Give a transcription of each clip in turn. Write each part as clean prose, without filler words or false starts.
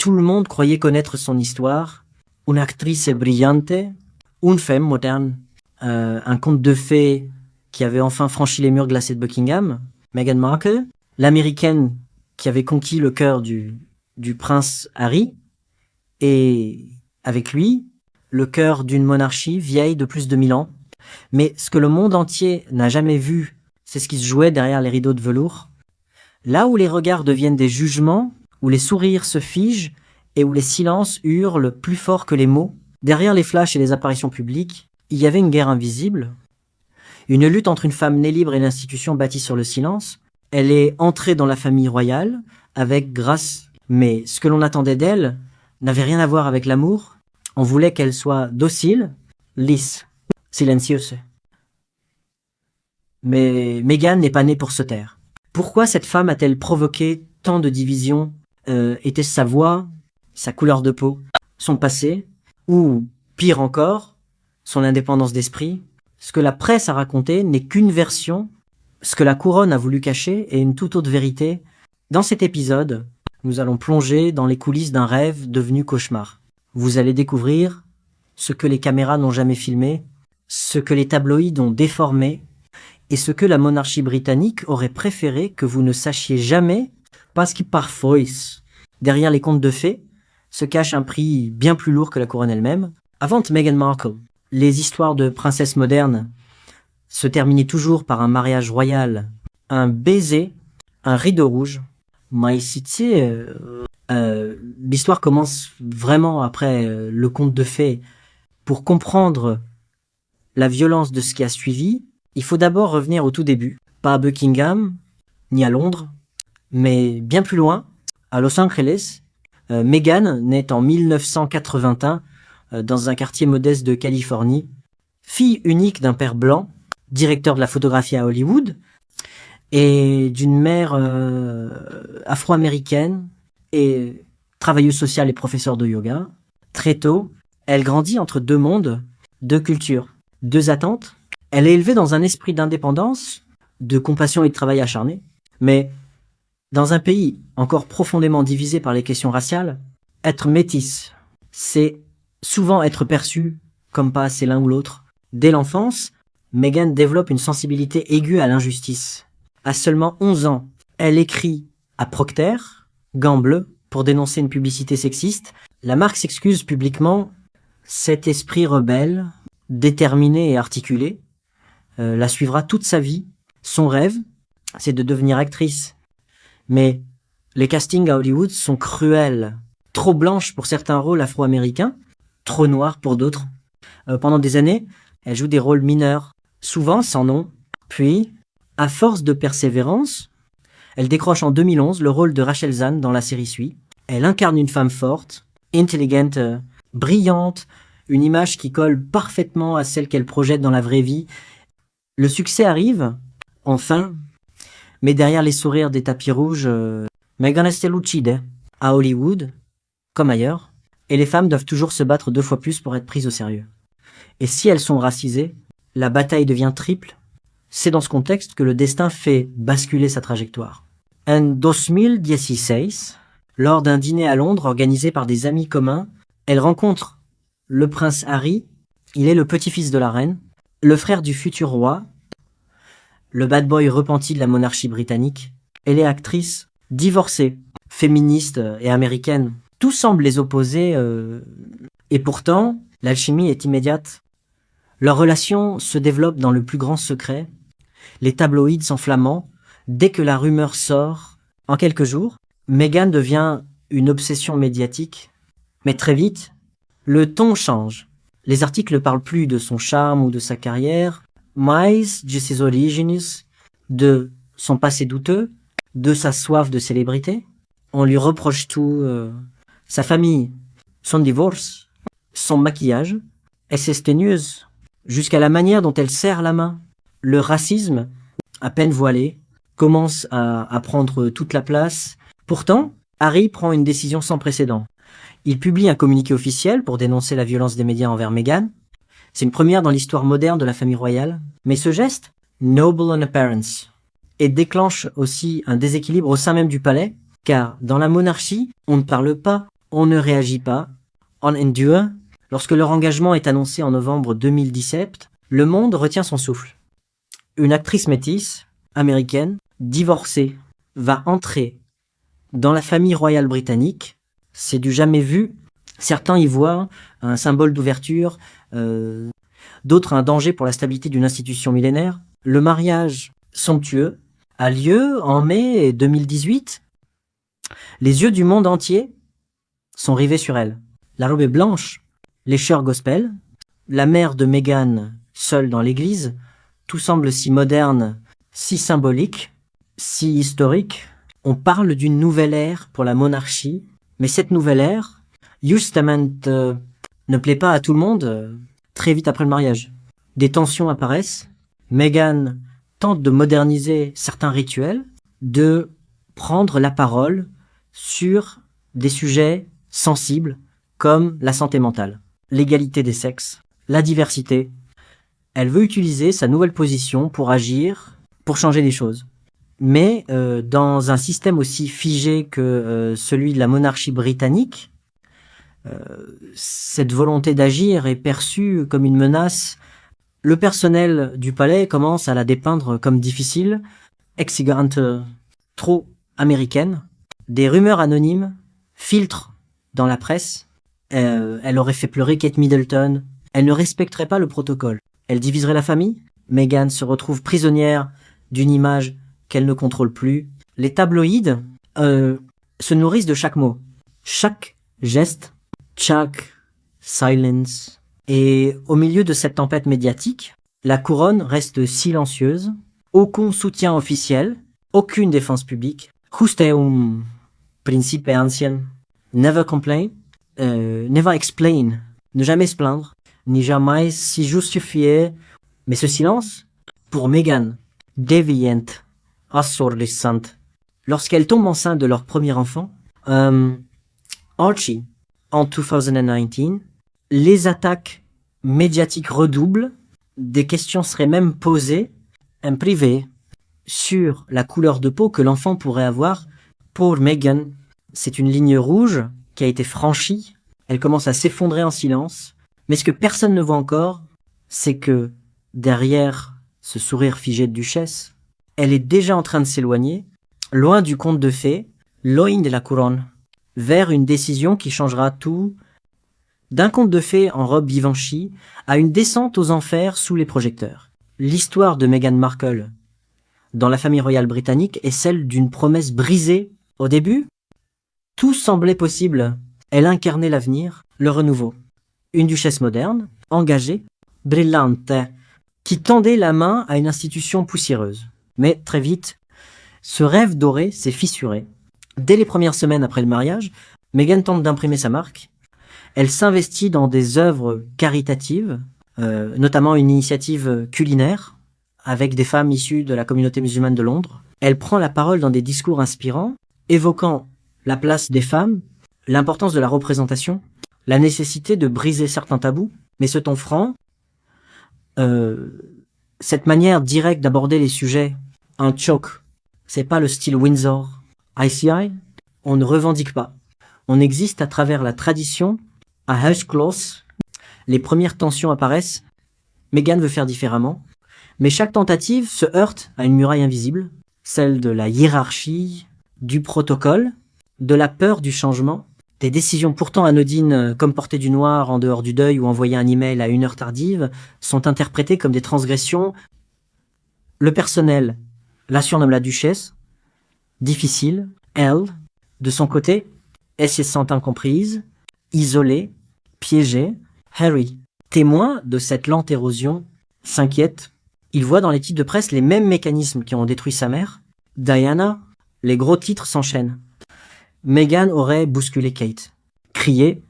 tout le monde croyait connaître son histoire. Une actrice brillante, une femme moderne, un conte de fées qui avait enfin franchi les murs glacés de Buckingham, Meghan Markle, l'américaine qui avait conquis le cœur du prince Harry, et avec lui, le cœur d'une monarchie vieille de plus de 1000 ans. Mais ce que le monde entier n'a jamais vu, c'est ce qui se jouait derrière les rideaux de velours. Là où les regards deviennent des jugements, où les sourires se figent et où les silences hurlent plus fort que les mots, derrière les flashs et les apparitions publiques, il y avait une guerre invisible, une lutte entre une femme née libre et l'institution bâtie sur le silence. Elle est entrée dans la famille royale avec grâce, mais ce que l'on attendait d'elle n'avait rien à voir avec l'amour. On voulait qu'elle soit docile, lisse, silencieuse. Mais Meghan n'est pas née pour se taire. Pourquoi cette femme a-t-elle provoqué tant de divisions? Était-ce sa voix, sa couleur de peau, son passé, ou, pire encore, son indépendance d'esprit? Ce que la presse a raconté n'est qu'une version, ce que la couronne a voulu cacher est une toute autre vérité. Dans cet épisode, nous allons plonger dans les coulisses d'un rêve devenu cauchemar. Vous allez découvrir ce que les caméras n'ont jamais filmé, ce que les tabloïds ont déformé, et ce que la monarchie britannique aurait préféré que vous ne sachiez jamais, parce que parfois, derrière les contes de fées, se cache un prix bien plus lourd que la couronne elle-même. Avant Meghan Markle, les histoires de princesses modernes se terminaient toujours par un mariage royal, un baiser, un rideau rouge. Mais ici, l'histoire commence vraiment après le conte de fées. Pour comprendre la violence de ce qui a suivi, il faut d'abord revenir au tout début. Pas à Buckingham, ni à Londres, mais bien plus loin, à Los Angeles. Meghan naît en 1981 dans un quartier modeste de Californie. Fille unique d'un père blanc, directeur de la photographie à Hollywood, et d'une mère afro-américaine et travailleuse sociale et professeure de yoga. Très tôt, elle grandit entre deux mondes, deux cultures, deux attentes. Elle est élevée dans un esprit d'indépendance, de compassion et de travail acharné, mais dans un pays encore profondément divisé par les questions raciales, être métisse, c'est souvent être perçu comme pas assez l'un ou l'autre. Dès l'enfance, Meghan développe une sensibilité aiguë à l'injustice. À seulement 11 ans, elle écrit à Procter, gants bleus, pour dénoncer une publicité sexiste. La marque s'excuse publiquement. Cet esprit rebelle, déterminé et articulé, la suivra toute sa vie. Son rêve, c'est de devenir actrice. Mais les castings à Hollywood sont cruels. Trop blanches pour certains rôles afro-américains, trop noires pour d'autres. Pendant des années, elle joue des rôles mineurs, souvent sans nom. Puis, à force de persévérance, elle décroche en 2011 le rôle de Rachel Zahn dans la série Suits. Elle incarne une femme forte, intelligente, brillante, une image qui colle parfaitement à celle qu'elle projette dans la vraie vie. Le succès arrive, enfin, mais derrière les sourires des tapis rouges, Meghan est lucide. À Hollywood, comme ailleurs, et les femmes doivent toujours se battre 2 fois plus pour être prises au sérieux. Et si elles sont racisées, la bataille devient triple. C'est dans ce contexte que le destin fait basculer sa trajectoire. En 2016, lors d'un dîner à Londres organisé par des amis communs, elle rencontre le prince Harry. Il est le petit-fils de la reine, le frère du futur roi, le bad boy repenti de la monarchie britannique. Elle est actrice, divorcée, féministe et américaine. Tout semble les opposer, et pourtant, l'alchimie est immédiate. Leur relation se développe dans le plus grand secret. Les tabloïds s'enflammant. Dès que la rumeur sort, en quelques jours, Meghan devient une obsession médiatique. Mais très vite, le ton change. Les articles ne parlent plus de son charme ou de sa carrière, mais de ses origines, de son passé douteux, de sa soif de célébrité. On lui reproche tout, sa famille, son divorce, son maquillage, et ses tenues, jusqu'à la manière dont elle serre la main. Le racisme, à peine voilé, commence à prendre toute la place. Pourtant, Harry prend une décision sans précédent. Il publie un communiqué officiel pour dénoncer la violence des médias envers Meghan. C'est une première dans l'histoire moderne de la famille royale. Mais ce geste, noble in appearance, et déclenche aussi un déséquilibre au sein même du palais, car dans la monarchie, on ne parle pas On ne réagit pas. On endure. Lorsque leur engagement est annoncé en novembre 2017, le monde retient son souffle. Une actrice métisse, américaine, divorcée, va entrer dans la famille royale britannique. C'est du jamais vu. Certains y voient un symbole d'ouverture, d'autres un danger pour la stabilité d'une institution millénaire. Le mariage somptueux a lieu en mai 2018. Les yeux du monde entier sont rivés sur elle. La robe est blanche, les chœurs gospel, la mère de Meghan seule dans l'église, tout semble si moderne, si symbolique, si historique. On parle d'une nouvelle ère pour la monarchie, mais cette nouvelle ère, justement, ne plaît pas à tout le monde très vite après le mariage. Des tensions apparaissent. Meghan tente de moderniser certains rituels, de prendre la parole sur des sujets sensibles comme la santé mentale, l'égalité des sexes, la diversité. Elle veut utiliser sa nouvelle position pour agir, pour changer les choses. Mais dans un système aussi figé que celui de la monarchie britannique, cette volonté d'agir est perçue comme une menace. Le personnel du palais commence à la dépeindre comme difficile, exigante, trop américaine. Des rumeurs anonymes filtrent dans la presse. Elle aurait fait pleurer Kate Middleton. Elle ne respecterait pas le protocole. Elle diviserait la famille. Meghan se retrouve prisonnière d'une image qu'elle ne contrôle plus. Les tabloïds se nourrissent de chaque mot, chaque geste, chaque silence. Et au milieu de cette tempête médiatique, la couronne reste silencieuse, aucun soutien officiel, aucune défense publique. Juste un principe ancien. Never complain, never explain, ne jamais se plaindre, ni jamais s'y justifier. Mais ce silence, pour Meghan, déviante, assourdissante. Lorsqu'elle tombe enceinte de leur premier enfant, Archie, en 2019, les attaques médiatiques redoublent, des questions seraient même posées, en privé, sur la couleur de peau que l'enfant pourrait avoir. Pour Meghan, c'est une ligne rouge qui a été franchie, elle commence à s'effondrer en silence, mais ce que personne ne voit encore, c'est que derrière ce sourire figé de duchesse, elle est déjà en train de s'éloigner, loin du conte de fées, loin de la couronne, vers une décision qui changera tout, d'un conte de fées en robe Givenchy à une descente aux enfers sous les projecteurs. L'histoire de Meghan Markle dans la famille royale britannique est celle d'une promesse brisée. Au début, tout semblait possible. Elle incarnait l'avenir, le renouveau. Une duchesse moderne, engagée, brillante, qui tendait la main à une institution poussiéreuse. Mais très vite, ce rêve doré s'est fissuré. Dès les premières semaines après le mariage, Meghan tente d'imprimer sa marque. Elle s'investit dans des œuvres caritatives, notamment une initiative culinaire avec des femmes issues de la communauté musulmane de Londres. Elle prend la parole dans des discours inspirants, évoquant la place des femmes, l'importance de la représentation, la nécessité de briser certains tabous, mais ce ton franc, cette manière directe d'aborder les sujets, un choc, c'est pas le style Windsor, ICI, on ne revendique pas. On existe à travers la tradition, à hush close, les premières tensions apparaissent, Meghan veut faire différemment, mais chaque tentative se heurte à une muraille invisible, celle de la hiérarchie, du protocole, de la peur du changement, des décisions pourtant anodines comme porter du noir en dehors du deuil ou envoyer un email à une heure tardive sont interprétées comme des transgressions. Le personnel la surnomme la duchesse, difficile, elle, de son côté, elle se sent incomprise, isolée, piégée. Harry, témoin de cette lente érosion, s'inquiète. Il voit dans les titres de presse les mêmes mécanismes qui ont détruit sa mère. Diana, les gros titres s'enchaînent. Meghan aurait bousculé Kate, crié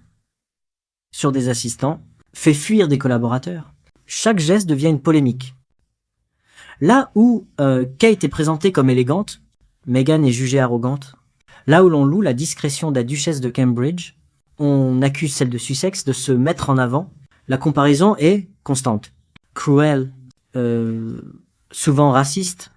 sur des assistants, fait fuir des collaborateurs. Chaque geste devient une polémique. Là où Kate est présentée comme élégante, Meghan est jugée arrogante. Là où l'on loue la discrétion de la duchesse de Cambridge, on accuse celle de Sussex de se mettre en avant. La comparaison est constante, cruelle, souvent raciste.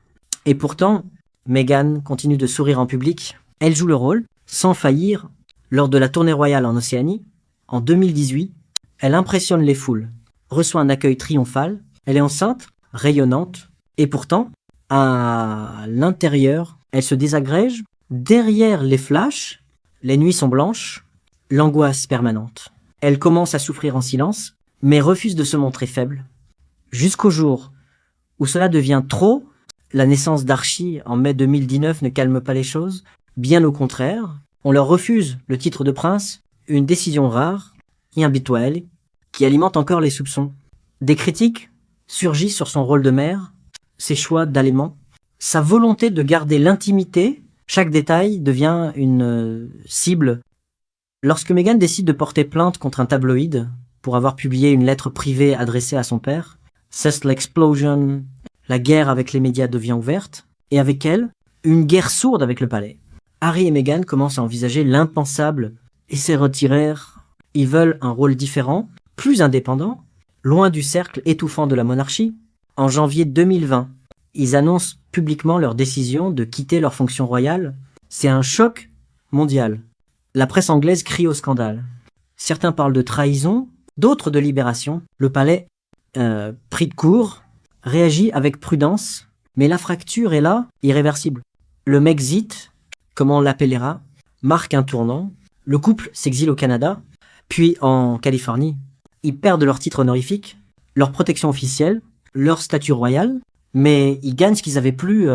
Et pourtant, Meghan continue de sourire en public. Elle joue le rôle, sans faillir Lors de la tournée royale en Océanie, en 2018, elle impressionne les foules, reçoit un accueil triomphal, elle est enceinte, rayonnante, et pourtant, à l'intérieur, elle se désagrège. Derrière les flashs, les nuits sont blanches, l'angoisse permanente. Elle commence à souffrir en silence, mais refuse de se montrer faible. Jusqu'au jour où cela devient trop, la naissance d'Archie en mai 2019 ne calme pas les choses. Bien au contraire, on leur refuse le titre de prince, une décision rare, inhabituelle, qui alimente encore les soupçons. Des critiques surgissent sur son rôle de mère, ses choix d'aliments, sa volonté de garder l'intimité. Chaque détail devient une cible. Lorsque Meghan décide de porter plainte contre un tabloïd pour avoir publié une lettre privée adressée à son père, cesse l'explosion, la guerre avec les médias devient ouverte, et avec elle, une guerre sourde avec le palais. Harry et Meghan commencent à envisager l'impensable et se retirèrent. Ils veulent un rôle différent, plus indépendant, loin du cercle étouffant de la monarchie. En janvier 2020, ils annoncent publiquement leur décision de quitter leur fonction royale. C'est un choc mondial. La presse anglaise crie au scandale. Certains parlent de trahison, d'autres de libération. Le palais, pris de court, réagit avec prudence, mais la fracture est là, irréversible. Le Mexit, comme on l'appellera, marque un tournant. Le couple s'exile au Canada, puis en Californie. Ils perdent leur titre honorifique, leur protection officielle, leur statut royal, mais ils gagnent ce qu'ils avaient plus,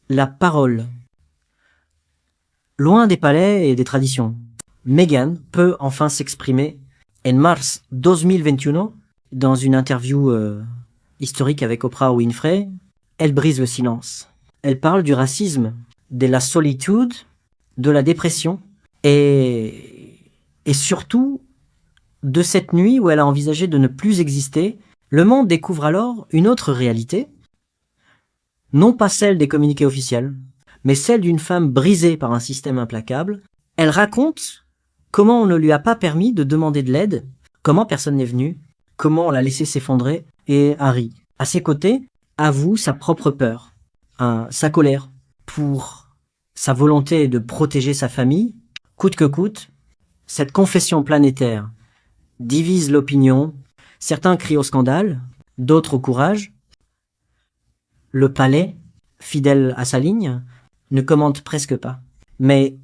la parole. Loin des palais et des traditions, Meghan peut enfin s'exprimer. En mars 2021, dans une interview historique avec Oprah Winfrey, elle brise le silence. Elle parle du racisme, de la solitude, de la dépression et surtout de cette nuit où elle a envisagé de ne plus exister. Le monde découvre alors une autre réalité, non pas celle des communiqués officiels, mais celle d'une femme brisée par un système implacable. Elle raconte comment on ne lui a pas permis de demander de l'aide, comment personne n'est venu, comment on l'a laissé s'effondrer, et Harry, à ses côtés, avoue sa propre peur, sa colère, pour sa volonté de protéger sa famille, coûte que coûte. Cette confession planétaire divise l'opinion, certains crient au scandale, d'autres au courage. Le palais, fidèle à sa ligne, ne commente presque pas. Mais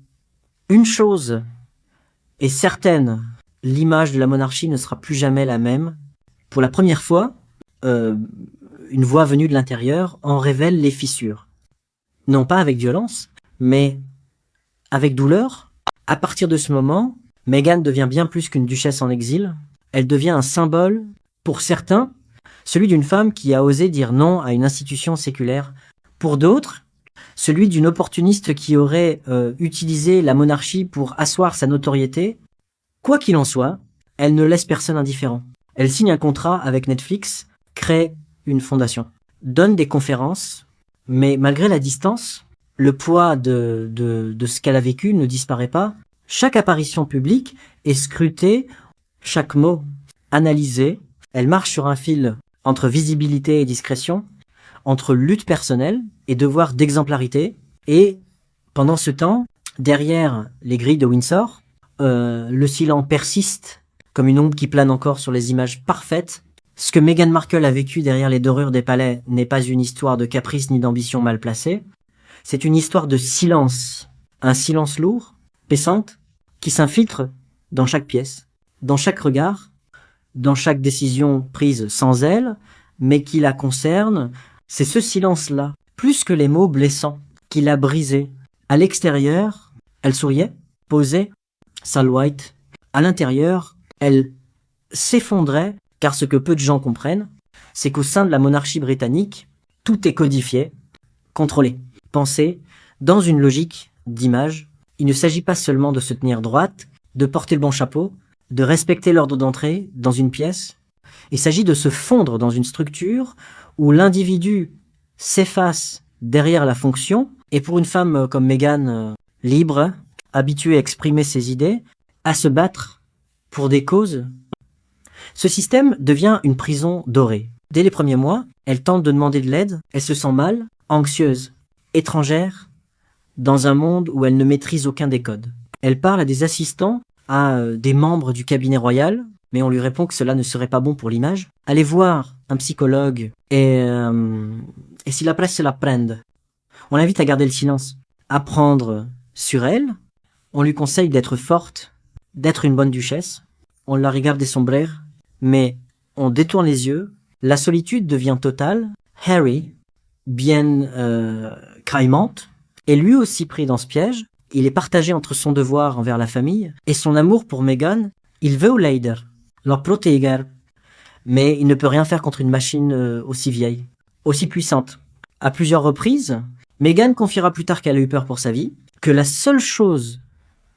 une chose est certaine, l'image de la monarchie ne sera plus jamais la même. Pour la première fois, une voix venue de l'intérieur en révèle les fissures. Non pas avec violence, mais avec douleur. À partir de ce moment, Meghan devient bien plus qu'une duchesse en exil. Elle devient un symbole, pour certains, celui d'une femme qui a osé dire non à une institution séculaire. Pour d'autres, celui d'une opportuniste qui aurait utilisé la monarchie pour asseoir sa notoriété. Quoi qu'il en soit, elle ne laisse personne indifférent. Elle signe un contrat avec Netflix, crée une fondation, donne des conférences, mais malgré la distance, le poids de ce qu'elle a vécu ne disparaît pas. Chaque apparition publique est scrutée, chaque mot analysé. Elle marche sur un fil entre visibilité et discrétion, entre lutte personnelle et devoir d'exemplarité. Et pendant ce temps, derrière les grilles de Windsor, le silence persiste comme une ombre qui plane encore sur les images parfaites. Ce que Meghan Markle a vécu derrière les dorures des palais n'est pas une histoire de caprice ni d'ambition mal placée. C'est une histoire de silence, un silence lourd, paissante, qui s'infiltre dans chaque pièce, dans chaque regard, dans chaque décision prise sans elle, mais qui la concerne. C'est ce silence-là, plus que les mots blessants, qui l'a brisée. À l'extérieur, elle souriait, posée, sale white. À l'intérieur, elle s'effondrait, car ce que peu de gens comprennent, c'est qu'au sein de la monarchie britannique, tout est codifié, contrôlé, pensé, dans une logique d'image. Il ne s'agit pas seulement de se tenir droite, de porter le bon chapeau, de respecter l'ordre d'entrée dans une pièce. Il s'agit de se fondre dans une structure où l'individu s'efface derrière la fonction. Et pour une femme comme Meghan, libre, habituée à exprimer ses idées, à se battre pour des causes, ce système devient une prison dorée. Dès les premiers mois, elle tente de demander de l'aide, elle se sent mal, anxieuse, étrangère, dans un monde où elle ne maîtrise aucun des codes. Elle parle à des assistants, à des membres du cabinet royal, mais on lui répond que cela ne serait pas bon pour l'image. Aller voir un psychologue et si la presse se la prenne. On l'invite à garder le silence. Apprendre sur elle. On lui conseille d'être forte, d'être une bonne duchesse. On la regarde des sombrères, mais on détourne les yeux. La solitude devient totale. Harry, bien craimante, est lui aussi pris dans ce piège. Il est partagé entre son devoir envers la famille et son amour pour Meghan. Il veut leider, leur protéger, mais il ne peut rien faire contre une machine aussi vieille, aussi puissante. À plusieurs reprises, Meghan confiera plus tard qu'elle a eu peur pour sa vie, que la seule chose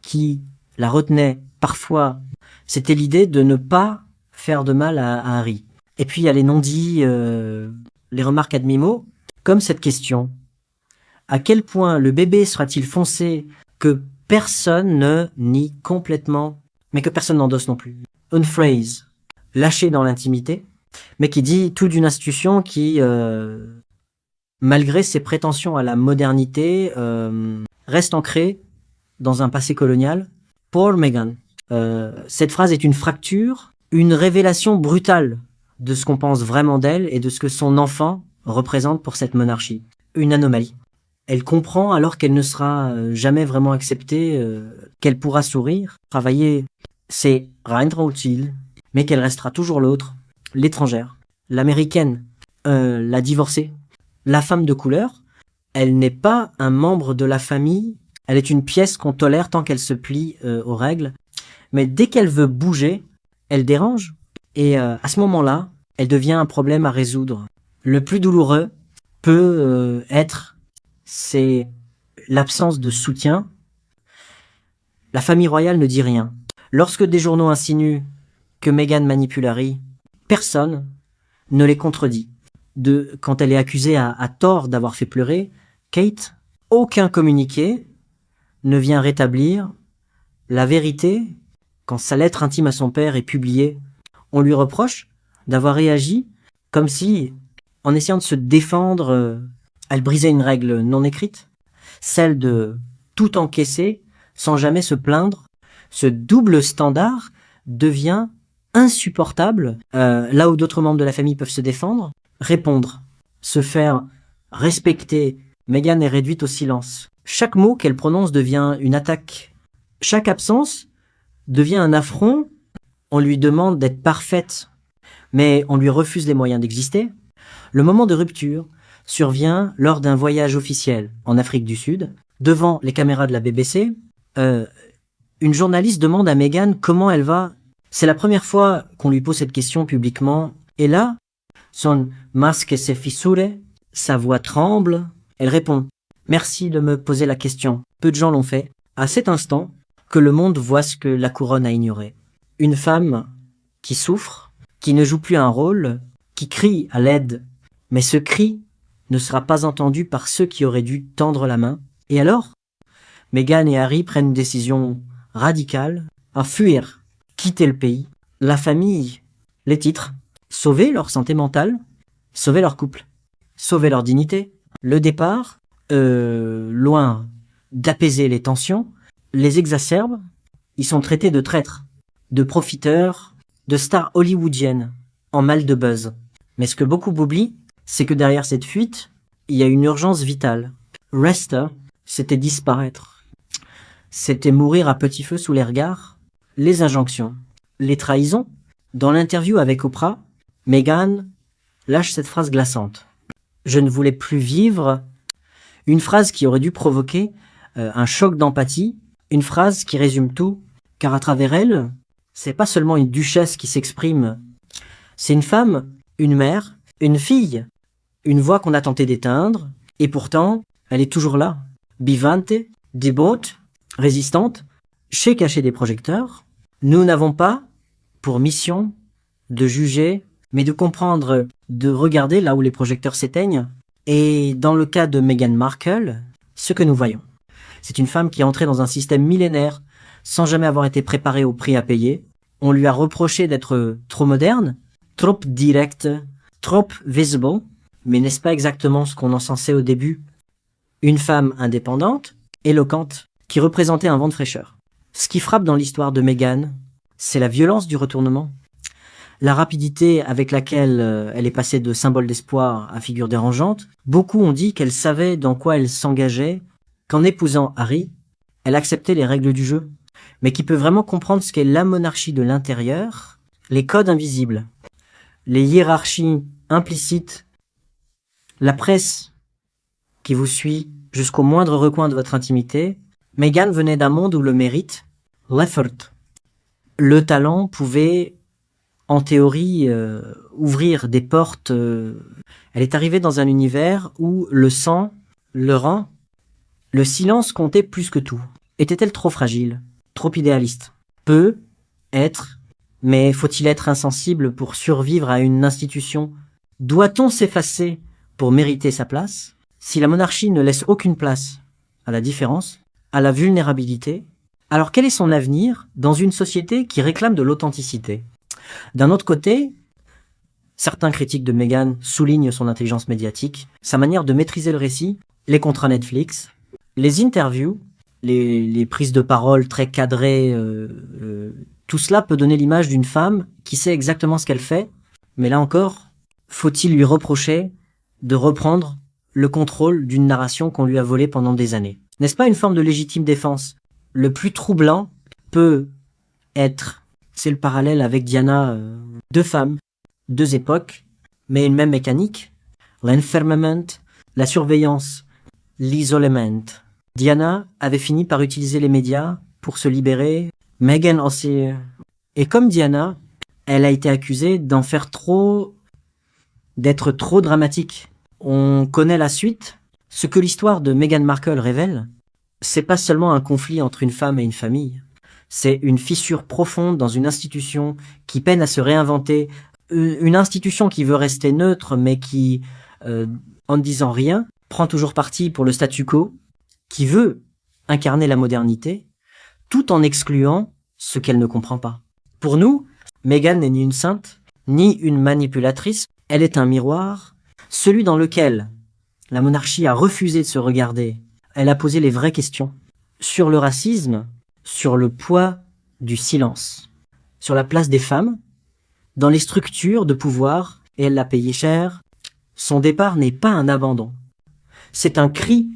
qui la retenait parfois, c'était l'idée de ne pas faire de mal à Harry. Et puis il y a les non-dits, les remarques à demi-mot, comme cette question. À quel point le bébé sera-t-il foncé que personne ne nie complètement, mais que personne n'endosse non plus. Une phrase lâchée dans l'intimité, mais qui dit tout d'une institution qui, malgré ses prétentions à la modernité, reste ancrée dans un passé colonial. Pour Meghan, cette phrase est une fracture, une révélation brutale de ce qu'on pense vraiment d'elle et de ce que son enfant représente pour cette monarchie. Une anomalie. Elle comprend alors qu'elle ne sera jamais vraiment acceptée, qu'elle pourra sourire, travailler, c'est Reinhold, mais qu'elle restera toujours l'autre, l'étrangère, l'américaine, la divorcée, la femme de couleur. Elle n'est pas un membre de la famille, elle est une pièce qu'on tolère tant qu'elle se plie aux règles, mais dès qu'elle veut bouger, elle dérange, et à ce moment-là, elle devient un problème à résoudre. Le plus douloureux peut c'est l'absence de soutien. La famille royale ne dit rien. Lorsque des journaux insinuent que Meghan manipule Harry, personne ne les contredit. Quand elle est accusée à tort d'avoir fait pleurer Kate, aucun communiqué ne vient rétablir la vérité. Quand sa lettre intime à son père est publiée, on lui reproche d'avoir réagi comme si, en essayant de se défendre, elle brisait une règle non écrite, celle de tout encaisser sans jamais se plaindre. Ce double standard devient insupportable, là où d'autres membres de la famille peuvent se défendre, répondre, se faire respecter. Meghan est réduite au silence. Chaque mot qu'elle prononce devient une attaque. Chaque absence devient un affront. On lui demande d'être parfaite, mais on lui refuse les moyens d'exister. Le moment de rupture survient lors d'un voyage officiel en Afrique du Sud. Devant les caméras de la BBC, une journaliste demande à Meghan comment elle va. C'est la première fois qu'on lui pose cette question publiquement. Et là, son masque se fissure, sa voix tremble. Elle répond « Merci de me poser la question. Peu de gens l'ont fait. » À cet instant, que le monde voit ce que la couronne a ignoré. Une femme qui souffre, qui ne joue plus un rôle, qui crie à l'aide. Mais ce cri ne sera pas entendu par ceux qui auraient dû tendre la main. Et alors, Meghan et Harry prennent une décision radicale, à fuir, quitter le pays, la famille, les titres, sauver leur santé mentale, sauver leur couple, sauver leur dignité. Le départ, loin d'apaiser les tensions, les exacerbe. Ils sont traités de traîtres, de profiteurs, de stars hollywoodiennes, en mal de buzz. Mais ce que beaucoup oublient, c'est que derrière cette fuite, il y a une urgence vitale. Rester, c'était disparaître. C'était mourir à petit feu sous les regards, les injonctions, les trahisons. Dans l'interview avec Oprah, Meghan lâche cette phrase glaçante. Je ne voulais plus vivre. Une phrase qui aurait dû provoquer un choc d'empathie. Une phrase qui résume tout. Car à travers elle, c'est pas seulement une duchesse qui s'exprime. C'est une femme, une mère, une fille. Une voix qu'on a tenté d'éteindre, et pourtant, elle est toujours là. Vivante, dévote, résistante, cachée des projecteurs. Nous n'avons pas pour mission de juger, mais de comprendre, de regarder là où les projecteurs s'éteignent. Et dans le cas de Meghan Markle, ce que nous voyons. C'est une femme qui est entrée dans un système millénaire sans jamais avoir été préparée au prix à payer. On lui a reproché d'être trop moderne, trop direct, trop visible. Mais n'est-ce pas exactement ce qu'on encensait au début? Une femme indépendante, éloquente, qui représentait un vent de fraîcheur. Ce qui frappe dans l'histoire de Meghan, c'est la violence du retournement, la rapidité avec laquelle elle est passée de symbole d'espoir à figure dérangeante. Beaucoup ont dit qu'elle savait dans quoi elle s'engageait, qu'en épousant Harry, elle acceptait les règles du jeu, mais qui peut vraiment comprendre ce qu'est la monarchie de l'intérieur, les codes invisibles, les hiérarchies implicites, la presse qui vous suit jusqu'au moindre recoin de votre intimité. Meghan venait d'un monde où le mérite, l'effort, le talent pouvait, en théorie, ouvrir des portes. Elle est arrivée dans un univers où le sang, le rang, le silence comptait plus que tout. Était-elle trop fragile, trop idéaliste? Peut être, mais faut-il être insensible pour survivre à une institution? Doit-on s'effacer pour mériter sa place? Si la monarchie ne laisse aucune place à la différence, à la vulnérabilité, alors quel est son avenir dans une société qui réclame de l'authenticité? D'un autre côté, certains critiques de Meghan soulignent son intelligence médiatique, sa manière de maîtriser le récit, les contrats Netflix, les interviews, les prises de parole très cadrées, tout cela peut donner l'image d'une femme qui sait exactement ce qu'elle fait, mais là encore, faut-il lui reprocher de reprendre le contrôle d'une narration qu'on lui a volée pendant des années? N'est-ce pas une forme de légitime défense? Le plus troublant peut être, c'est le parallèle avec Diana, deux femmes, deux époques, mais une même mécanique, l'enfermement, la surveillance, l'isolement. Diana avait fini par utiliser les médias pour se libérer, Meghan aussi. Et comme Diana, elle a été accusée d'en faire trop, d'être trop dramatique. On connaît la suite. Ce que l'histoire de Meghan Markle révèle, c'est pas seulement un conflit entre une femme et une famille. C'est une fissure profonde dans une institution qui peine à se réinventer, une institution qui veut rester neutre, mais qui, en ne disant rien, prend toujours parti pour le statu quo, qui veut incarner la modernité, tout en excluant ce qu'elle ne comprend pas. Pour nous, Meghan n'est ni une sainte, ni une manipulatrice, elle est un miroir, celui dans lequel la monarchie a refusé de se regarder. Elle a posé les vraies questions sur le racisme, sur le poids du silence, sur la place des femmes, dans les structures de pouvoir, et elle l'a payé cher. Son départ n'est pas un abandon. C'est un cri,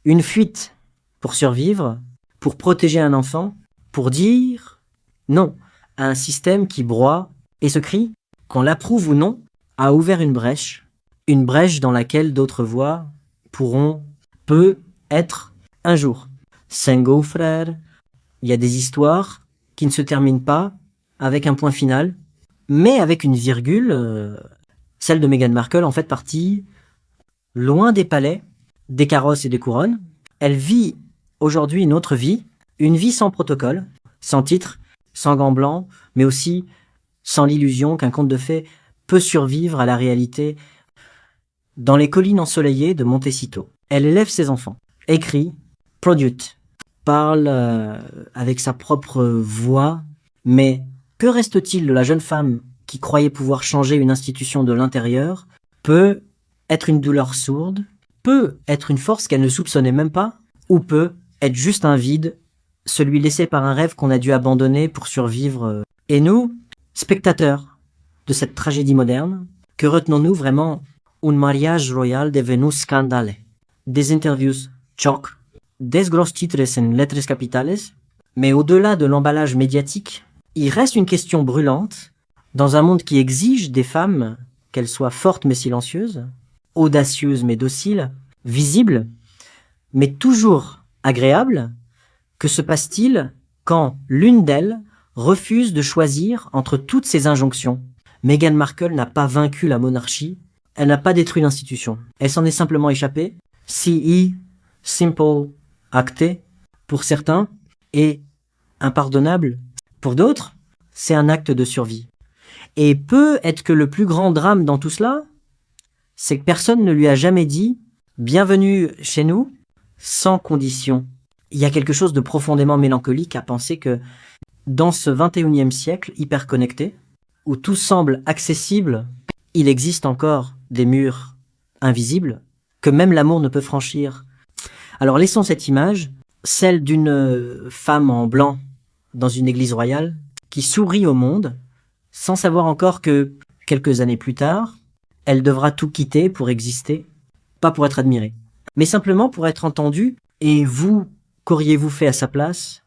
une fuite pour survivre, pour protéger un enfant, pour dire non à un système qui broie. Et ce cri, qu'on l'approuve ou non, a ouvert une brèche dans laquelle d'autres voix peut être un jour. Singo, frère, il y a des histoires qui ne se terminent pas avec un point final, mais avec une virgule. Celle de Meghan Markle en fait partie, loin des palais, des carrosses et des couronnes. Elle vit aujourd'hui une autre vie, une vie sans protocole, sans titre, sans gants blancs, mais aussi sans l'illusion qu'un conte de fées peut survivre à la réalité. Dans les collines ensoleillées de Montecito, elle élève ses enfants, écrit, produit, parle avec sa propre voix, mais que reste-t-il de la jeune femme qui croyait pouvoir changer une institution de l'intérieur? Peut être une douleur sourde, peut être une force qu'elle ne soupçonnait même pas, ou peut être juste un vide, celui laissé par un rêve qu'on a dû abandonner pour survivre. Et nous, spectateurs de cette tragédie moderne, que retenons-nous vraiment? Un mariage royal devenu scandale. Des interviews choc, des gros titres en lettres capitales, mais au-delà de l'emballage médiatique, il reste une question brûlante dans un monde qui exige des femmes qu'elles soient fortes mais silencieuses, audacieuses mais dociles, visibles, mais toujours agréables. Que se passe-t-il quand l'une d'elles refuse de choisir entre toutes ces injonctions? Meghan Markle n'a pas vaincu la monarchie, elle n'a pas détruit l'institution. Elle s'en est simplement échappée. CE, simple, acté, pour certains, et impardonnable pour d'autres, c'est un acte de survie. Et peut-être que le plus grand drame dans tout cela, c'est que personne ne lui a jamais dit « Bienvenue chez nous » sans condition. Il y a quelque chose de profondément mélancolique à penser que dans ce 21e siècle hyper connecté, où tout semble accessible, il existe encore des murs invisibles que même l'amour ne peut franchir. Alors laissons cette image celle d'une femme en blanc dans une église royale qui sourit au monde sans savoir encore que, quelques années plus tard, elle devra tout quitter pour exister, pas pour être admirée, mais simplement pour être entendue. Et vous, qu'auriez-vous fait à sa place